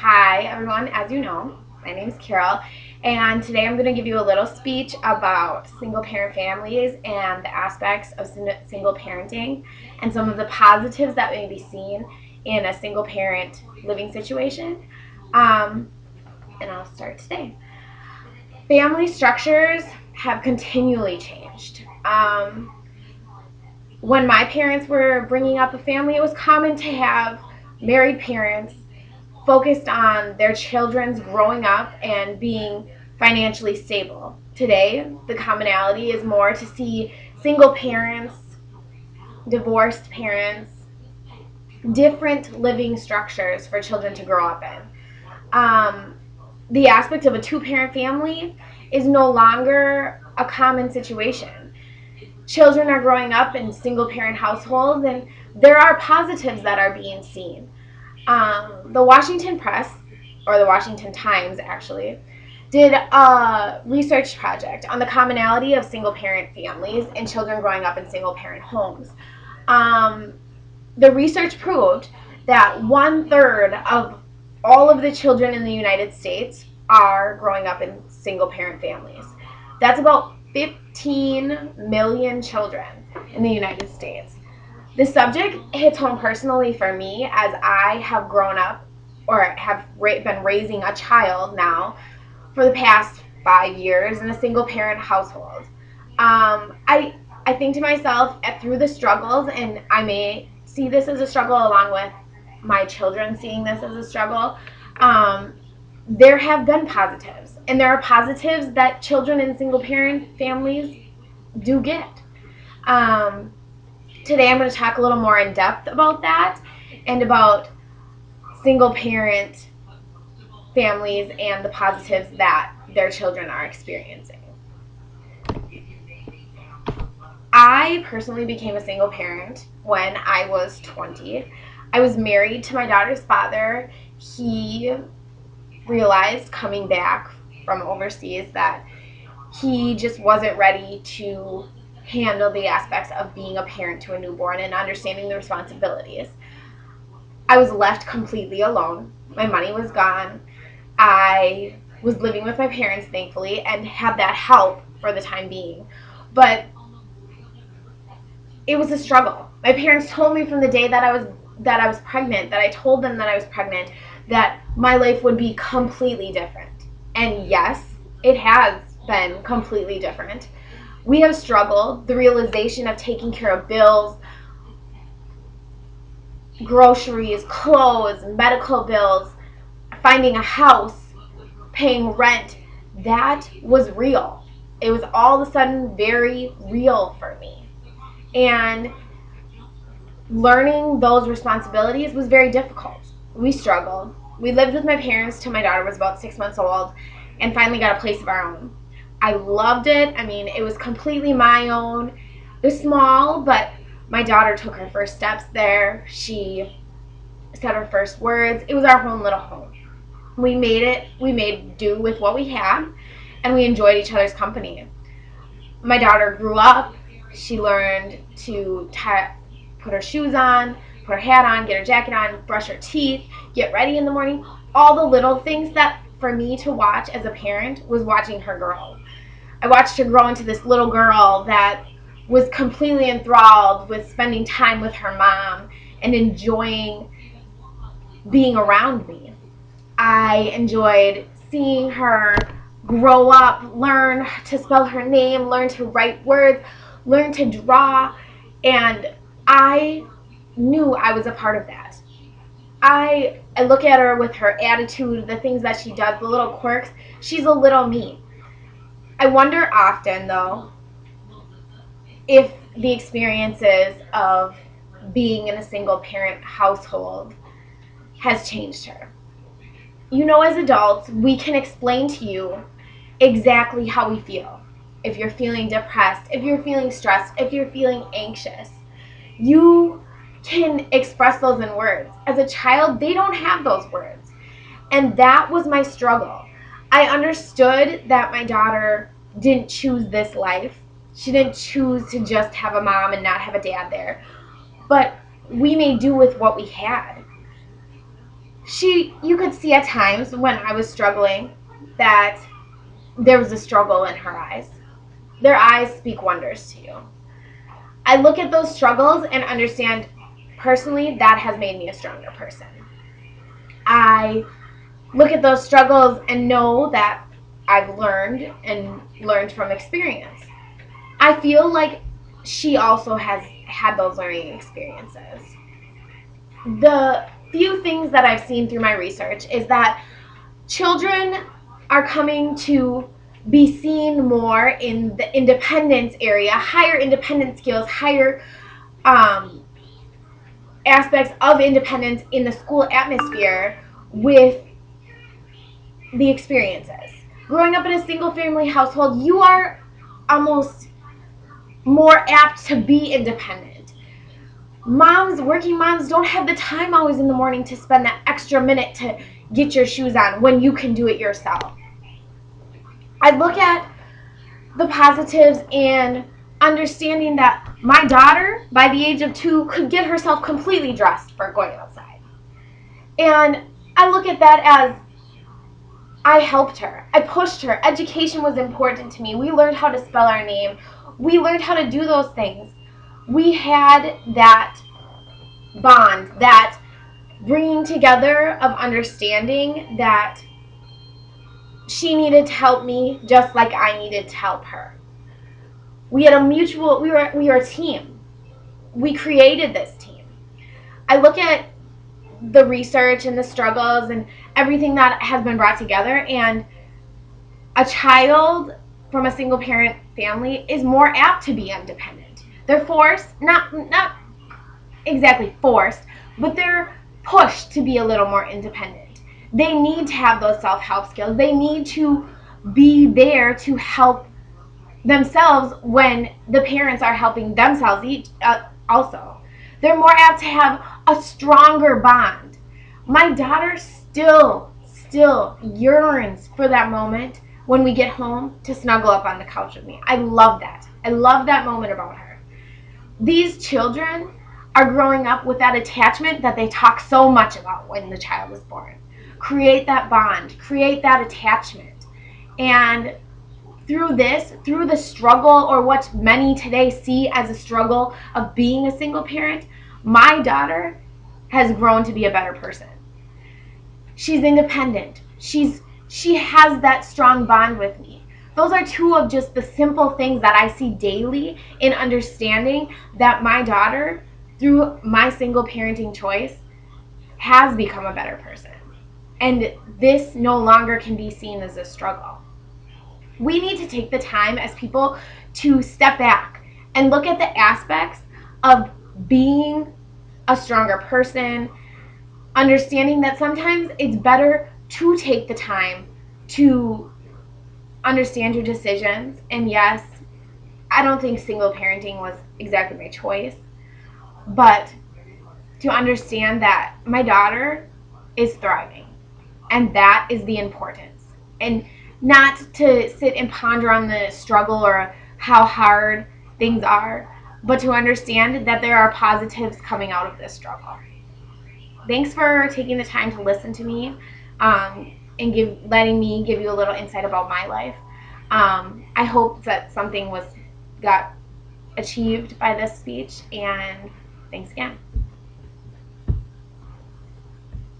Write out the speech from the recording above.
Hi, everyone. As you know, my name is Carol, and today I'm going to give you a little speech about single parent families and the aspects of single parenting and some of the positives that may be seen in a single parent living situation. Um, and I'll start today. Family structures have continually changed. When my parents were bringing up a family, it was common to have married parents focused on their children's growing up and being financially stable. Today, the commonality is more to see single parents, divorced parents, different living structures for children to grow up in. The aspect of a two-parent family is no longer a common situation. Children are growing up in single-parent households, and there are positives that are being seen. The Washington Press, or the Washington Times actually, did a research project on the commonality of single parent families and children growing up in single parent homes. Um, the research proved that 1/3 of all of the children in the United States are growing up in single parent families. That's about 15 million children in the United States. The subject hits home personally for me as I have grown up or have been raising a child now for the past 5 years in a single parent household. I think to myself through the struggles, and I may see this as a struggle along with my children seeing this as a struggle. Um, there have been positives, and there are positives that children in single parent families do get. Um, Today I'm going to talk a little more in depth about that and about single parent families and the positives that their children are experiencing. I personally became a single parent when I was 20. I was married to my daughter's father. He realized coming back from overseas that he just wasn't ready to handle the aspects of being a parent to a newborn and understanding the responsibilities. I was left completely alone. My money was gone. I was living with my parents, thankfully, and had that help for the time being. But it was a struggle. My parents told me from the day that I was pregnant, that I told them that I was pregnant, that my life would be completely different. And yes, it has been completely different. We have struggled. The realization of taking care of bills, groceries, clothes, medical bills, finding a house, paying rent, that was real. It was all of a sudden very real for me. And learning those responsibilities was very difficult. We struggled. We lived with my parents till my daughter was about 6 months old and finally got a place of our own. I loved it. I mean, it was completely my own. It was small, but my daughter took her first steps there. She said her first words. It was our own little home. We made it. We made do with what we had, and we enjoyed each other's company. My daughter grew up. She learned to put her shoes on, put her hat on, get her jacket on, brush her teeth, get ready in the morning. All the little things that for me to watch as a parent was watching her grow. I watched her grow into this little girl that was completely enthralled with spending time with her mom and enjoying being around me. I enjoyed seeing her grow up, learn to spell her name, learn to write words, learn to draw, and I knew I was a part of that. I look at her with her attitude, the things that she does, the little quirks. She's a little me. I wonder often, though, if the experiences of being in a single parent household has changed her. You know, as adults, we can explain to you exactly how we feel. If you're feeling depressed, if you're feeling stressed, if you're feeling anxious, you can express those in words. As a child, they don't have those words. And that was my struggle. I understood that my daughter didn't choose this life. She didn't choose to just have a mom and not have a dad there. But we made do with what we had. you could see at times when I was struggling that there was a struggle in her eyes. Their eyes speak wonders to you. I look at those struggles and understand personally that has made me a stronger person. I look at those struggles and know that I've learned from experience. I feel like she also has had those learning experiences. The few things that I've seen through my research is that children are coming to be seen more in the independence area, higher independence skills, higher aspects of independence in the school atmosphere with the experiences. Growing up in a single family household, you are almost more apt to be independent. Working moms don't have the time always in the morning to spend that extra minute to get your shoes on when you can do it yourself. I look at the positives and understanding that my daughter, by the age of 2, could get herself completely dressed for going outside. And I look at that as I helped her. I pushed her. Education was important to me. We learned how to spell our name. We learned how to do those things. We had that bond, that bringing together of understanding that she needed to help me just like I needed to help her. We had we were a team. We created this team. I look at the research and the struggles and everything that has been brought together, and a child from a single parent family is more apt to be independent. They're forced, not exactly forced, but they're pushed to be a little more independent. They need to have those self-help skills. They need to be there to help themselves when the parents are helping themselves also. They're more apt to have a stronger bond. My daughter still yearns for that moment when we get home to snuggle up on the couch with me. I love that. I love that moment about her. These children are growing up with that attachment that they talk so much about when the child is born. Create that bond, create that attachment. And through the struggle, or what many today see as a struggle of being a single parent, my daughter has grown to be a better person. She's independent. She has that strong bond with me. Those are two of just the simple things that I see daily in understanding that my daughter, through my single parenting choice, has become a better person. And this no longer can be seen as a struggle. We need to take the time as people to step back and look at the aspects of being a stronger person, understanding that sometimes it's better to take the time to understand your decisions. And yes, I don't think single parenting was exactly my choice, but to understand that my daughter is thriving, and that is the importance. And not to sit and ponder on the struggle or how hard things are, but to understand that there are positives coming out of this struggle. Thanks for taking the time to listen to me, and letting me give you a little insight about my life. I hope that something got achieved by this speech, and thanks again.